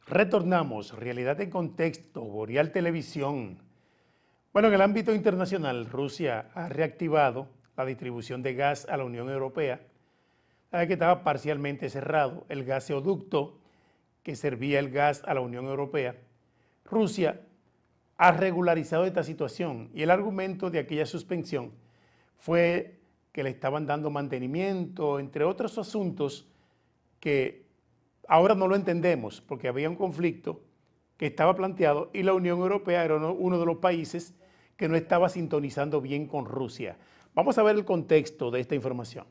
Retornamos, Realidad en Contexto, Boreal Televisión. Bueno, en el ámbito internacional, Rusia ha reactivado la distribución de gas a la Unión Europea, que estaba parcialmente cerrado. El gaseoducto que servía el gas a la Unión Europea, Rusia ha regularizado esta situación y el argumento de aquella suspensión fue que le estaban dando mantenimiento, entre otros asuntos que ahora no lo entendemos porque había un conflicto que estaba planteado y la Unión Europea era uno de los países que no estaba sintonizando bien con Rusia. Vamos a ver el contexto de esta información.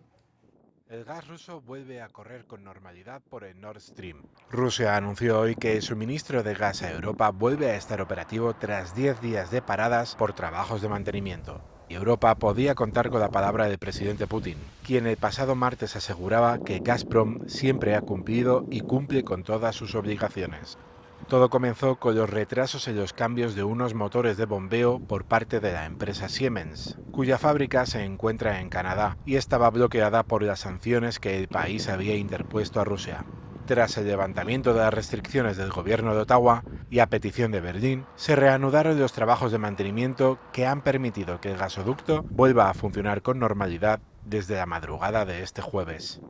El gas ruso vuelve a correr con normalidad por el Nord Stream. Rusia anunció hoy que el suministro de gas a Europa vuelve a estar operativo tras 10 días de paradas por trabajos de mantenimiento. Y Europa podía contar con la palabra del presidente Putin, quien el pasado martes aseguraba que Gazprom siempre ha cumplido y cumple con todas sus obligaciones. Todo comenzó con los retrasos en los cambios de unos motores de bombeo por parte de la empresa Siemens, cuya fábrica se encuentra en Canadá y estaba bloqueada por las sanciones que el país había interpuesto a Rusia. Tras el levantamiento de las restricciones del gobierno de Ottawa y a petición de Berlín, se reanudaron los trabajos de mantenimiento que han permitido que el gasoducto vuelva a funcionar con normalidad desde la madrugada de este jueves.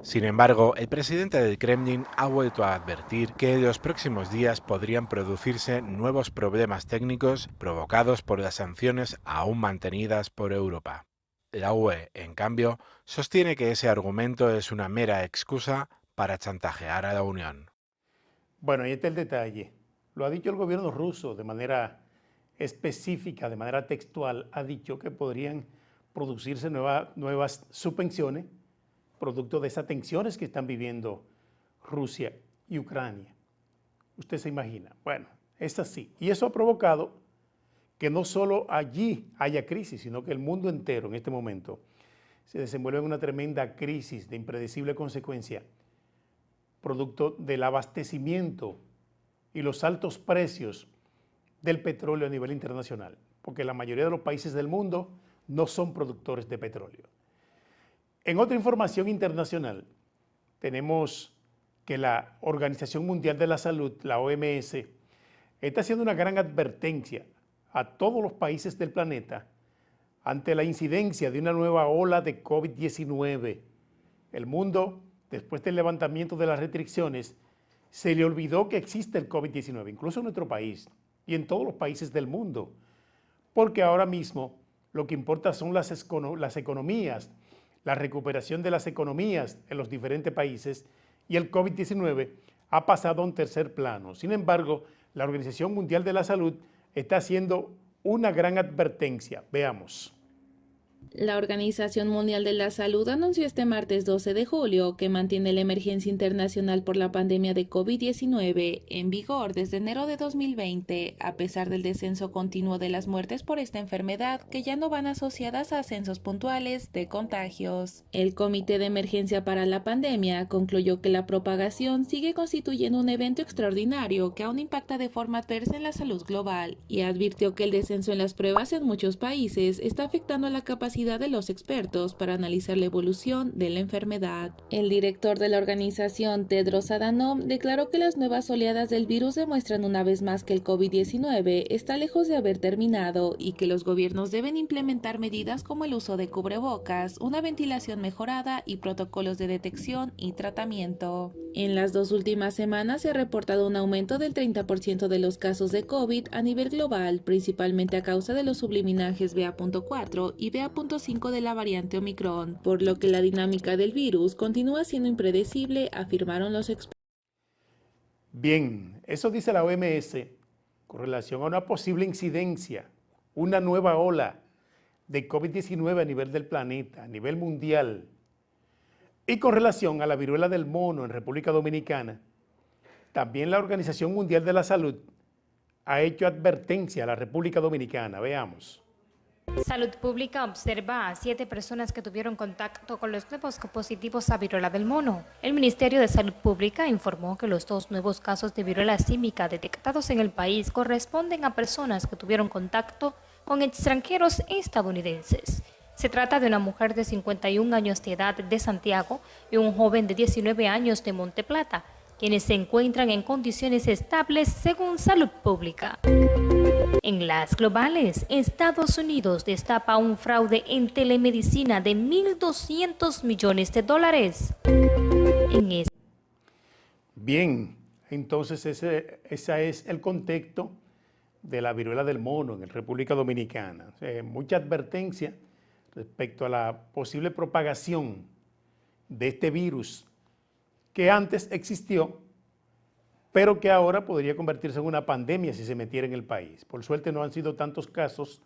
Sin embargo, el presidente del Kremlin ha vuelto a advertir que en los próximos días podrían producirse nuevos problemas técnicos provocados por las sanciones aún mantenidas por Europa. La UE, en cambio, sostiene que ese argumento es una mera excusa para chantajear a la Unión. Bueno, ahí está el detalle. Lo ha dicho el gobierno ruso de manera específica, de manera textual, ha dicho que podrían producirse nuevas suspensiones producto de esas tensiones que están viviendo Rusia y Ucrania. Usted se imagina. Bueno, es así. Y eso ha provocado que no solo allí haya crisis, sino que el mundo entero en este momento se desenvuelve en una tremenda crisis de impredecible consecuencia, producto del abastecimiento y los altos precios del petróleo a nivel internacional, porque la mayoría de los países del mundo no son productores de petróleo. En otra información internacional, tenemos que la Organización Mundial de la Salud, la OMS, está haciendo una gran advertencia a todos los países del planeta ante la incidencia de una nueva ola de COVID-19. El mundo, después del levantamiento de las restricciones, se le olvidó que existe el COVID-19, incluso en nuestro país y en todos los países del mundo, porque ahora mismo lo que importa son las economías, la recuperación de las economías en los diferentes países y el COVID-19 ha pasado a un tercer plano. Sin embargo, la Organización Mundial de la Salud está haciendo una gran advertencia. Veamos. La Organización Mundial de la Salud anunció este martes 12 de julio que mantiene la emergencia internacional por la pandemia de COVID-19 en vigor desde enero de 2020, a pesar del descenso continuo de las muertes por esta enfermedad que ya no van asociadas a ascensos puntuales de contagios. El Comité de Emergencia para la Pandemia concluyó que la propagación sigue constituyendo un evento extraordinario que aún impacta de forma adversa en la salud global y advirtió que el descenso en las pruebas en muchos países está afectando la capacidad de los expertos para analizar la evolución de la enfermedad. El director de la organización, Tedros Adhanom, declaró que las nuevas oleadas del virus demuestran una vez más que el COVID-19 está lejos de haber terminado y que los gobiernos deben implementar medidas como el uso de cubrebocas, una ventilación mejorada y protocolos de detección y tratamiento. En las 2 últimas semanas se ha reportado un aumento del 30% de los casos de COVID a nivel global, principalmente a causa de los subliminajes BA.4 y BA.5 de la variante Omicron, por lo que la dinámica del virus continúa siendo impredecible, afirmaron los expertos. Bien, eso dice la OMS con relación a una posible incidencia, una nueva ola de COVID-19 a nivel del planeta, a nivel mundial. Y con relación a la viruela del mono en República Dominicana, también la Organización Mundial de la Salud ha hecho advertencia a la República Dominicana. Veamos. Salud Pública observa a 7 personas que tuvieron contacto con los nuevos positivos a viruela del mono. El Ministerio de Salud Pública informó que los 2 nuevos casos de viruela símica detectados en el país corresponden a personas que tuvieron contacto con extranjeros estadounidenses. Se trata de una mujer de 51 años de edad de Santiago y un joven de 19 años de Monte Plata. quienes se encuentran en condiciones estables según Salud Pública. En las globales, Estados Unidos destapa un fraude en telemedicina de $1.200 millones. Bien, entonces ese es el contexto de la viruela del mono en República Dominicana. Mucha advertencia respecto a la posible propagación de este virus que antes existió, pero que ahora podría convertirse en una pandemia si se metiera en el país. Por suerte no han sido tantos casos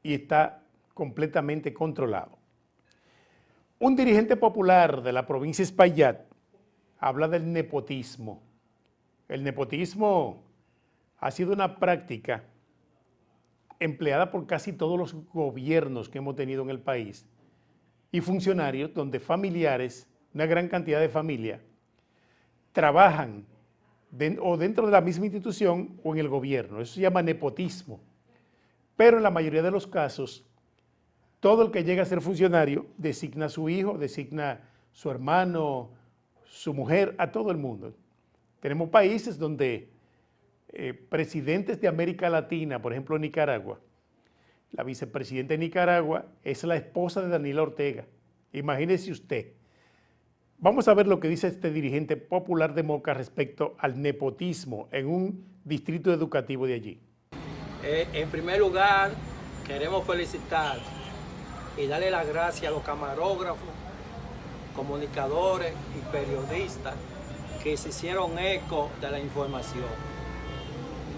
y está completamente controlado. Un dirigente popular de la provincia de Espaillat habla del nepotismo. El nepotismo ha sido una práctica empleada por casi todos los gobiernos que hemos tenido en el país y funcionarios donde familiares, una gran cantidad de familias, trabajan o dentro de la misma institución o en el gobierno. Eso se llama nepotismo. Pero en la mayoría de los casos, todo el que llega a ser funcionario designa a su hijo, designa a su hermano, su mujer, a todo el mundo. Tenemos países donde presidentes de América Latina, por ejemplo Nicaragua, la vicepresidenta de Nicaragua es la esposa de Daniel Ortega. Imagínese usted. Vamos a ver lo que dice este dirigente popular de Moca respecto al nepotismo en un distrito educativo de allí. En primer lugar, queremos felicitar y darle las gracias a los camarógrafos, comunicadores y periodistas que se hicieron eco de la información.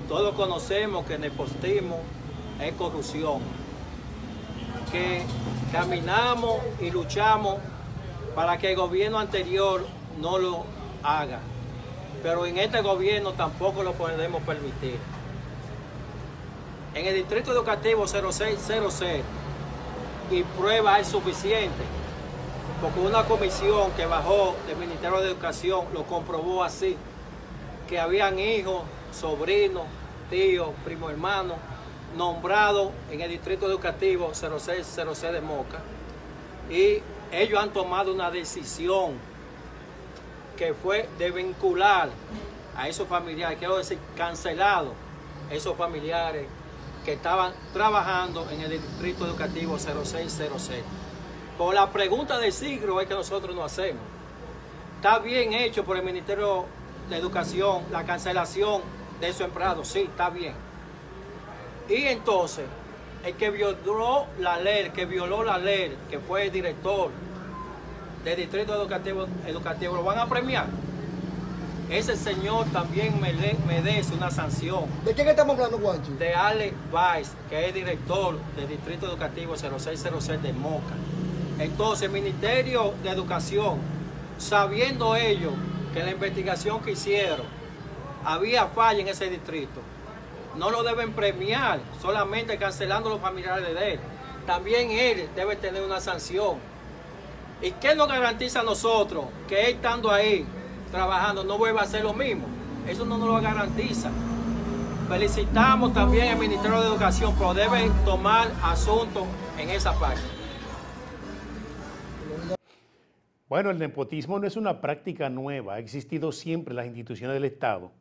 Todos conocemos que el nepotismo es corrupción, que caminamos y luchamos para que el gobierno anterior no lo haga, pero en este gobierno tampoco lo podemos permitir. En el Distrito Educativo 0600 y prueba es suficiente, porque una comisión que bajó del Ministerio de Educación lo comprobó así, que habían hijos, sobrinos, tíos, primos hermanos, nombrados en el Distrito Educativo 0600 de Moca, y ellos han tomado una decisión que fue de vincular a esos familiares, quiero decir, cancelado esos familiares que estaban trabajando en el Distrito Educativo 0600. Por la pregunta del siglo es que nosotros no hacemos. ¿Está bien hecho por el Ministerio de Educación la cancelación de esos empleados? Sí, está bien. Y entonces, el que violó la ley, que fue el director del Distrito Educativo, ¿lo van a premiar? Ese señor también merece una sanción. ¿De quién estamos hablando, Juancho? De Alex Weiss, que es director del Distrito Educativo 0606 de Moca. Entonces, el Ministerio de Educación, sabiendo ellos que la investigación que hicieron había falla en ese distrito, no lo deben premiar solamente cancelando los familiares de él. También él debe tener una sanción. ¿Y qué nos garantiza a nosotros que él estando ahí trabajando no vuelva a hacer lo mismo? Eso no nos lo garantiza. Felicitamos también al Ministerio de Educación, pero debe tomar asunto en esa parte. Bueno, el nepotismo no es una práctica nueva, ha existido siempre en las instituciones del Estado,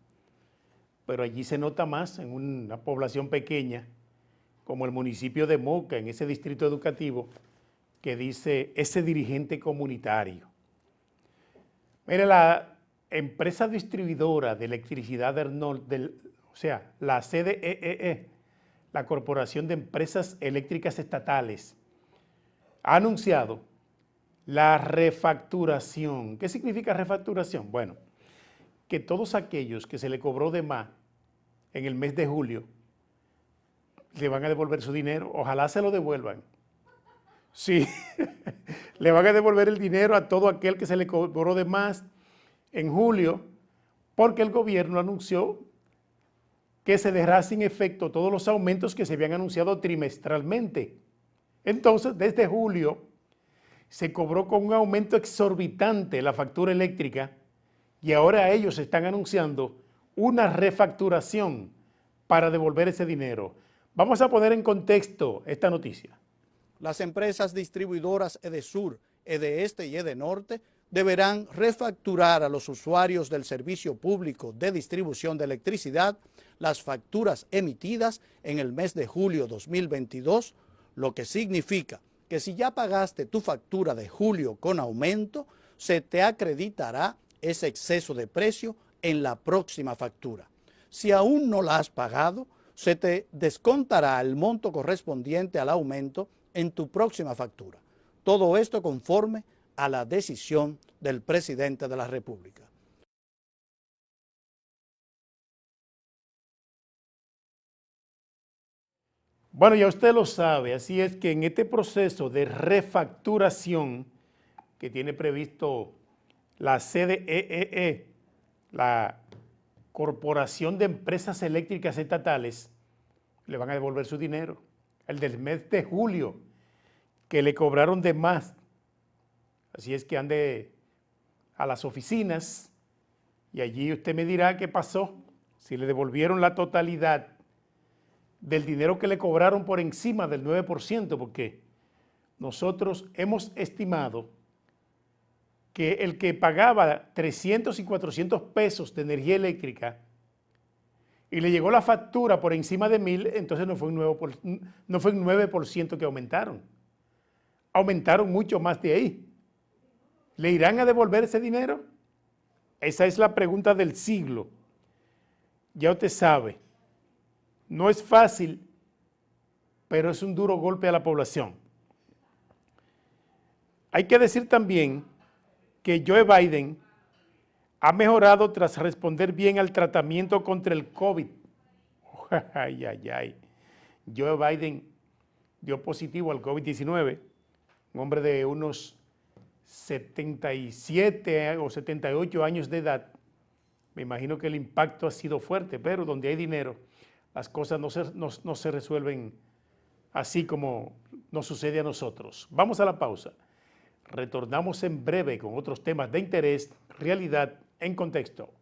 pero allí se nota más en una población pequeña, como el municipio de Moca, en ese distrito educativo, que dice ese dirigente comunitario. Mire, la empresa distribuidora de electricidad del norte, o sea, la CDEE, la Corporación de Empresas Eléctricas Estatales, ha anunciado la refacturación. ¿Qué significa refacturación? Bueno, que todos aquellos que se le cobró de más en el mes de julio, le van a devolver su dinero. Ojalá se lo devuelvan. Sí, le van a devolver el dinero a todo aquel que se le cobró de más en julio, porque el gobierno anunció que se dejará sin efecto todos los aumentos que se habían anunciado trimestralmente. Entonces, desde julio, se cobró con un aumento exorbitante la factura eléctrica y ahora ellos están anunciando una refacturación para devolver ese dinero. Vamos a poner en contexto esta noticia. Las empresas distribuidoras EDESUR, EDEESTE y EDENORTE deberán refacturar a los usuarios del servicio público de distribución de electricidad las facturas emitidas en el mes de julio 2022, lo que significa que si ya pagaste tu factura de julio con aumento, se te acreditará ese exceso de precio en la próxima factura. Si aún no la has pagado, se te descontará el monto correspondiente al aumento en tu próxima factura. Todo esto conforme a la decisión del presidente de la República. Bueno, ya usted lo sabe, así es que en este proceso de refacturación que tiene previsto la CDEE, la Corporación de Empresas Eléctricas Estatales, le van a devolver su dinero. El del mes de julio, que le cobraron de más. Así es que ande a las oficinas y allí usted me dirá qué pasó, si le devolvieron la totalidad del dinero que le cobraron por encima del 9%, porque nosotros hemos estimado que el que pagaba 300 y 400 pesos de energía eléctrica y le llegó la factura por encima de 1,000, entonces no fue un 9% que aumentaron. Aumentaron mucho más de ahí. ¿Le irán a devolver ese dinero? Esa es la pregunta del siglo. Ya usted sabe, no es fácil, pero es un duro golpe a la población. Hay que decir también que Joe Biden ha mejorado tras responder bien al tratamiento contra el COVID. Ay, ay, ay. Joe Biden dio positivo al COVID-19, un hombre de unos 77 o 78 años de edad. Me imagino que el impacto ha sido fuerte, pero donde hay dinero, las cosas no se resuelven así como nos sucede a nosotros. Vamos a la pausa. Retornamos en breve con otros temas de interés, realidad en contexto.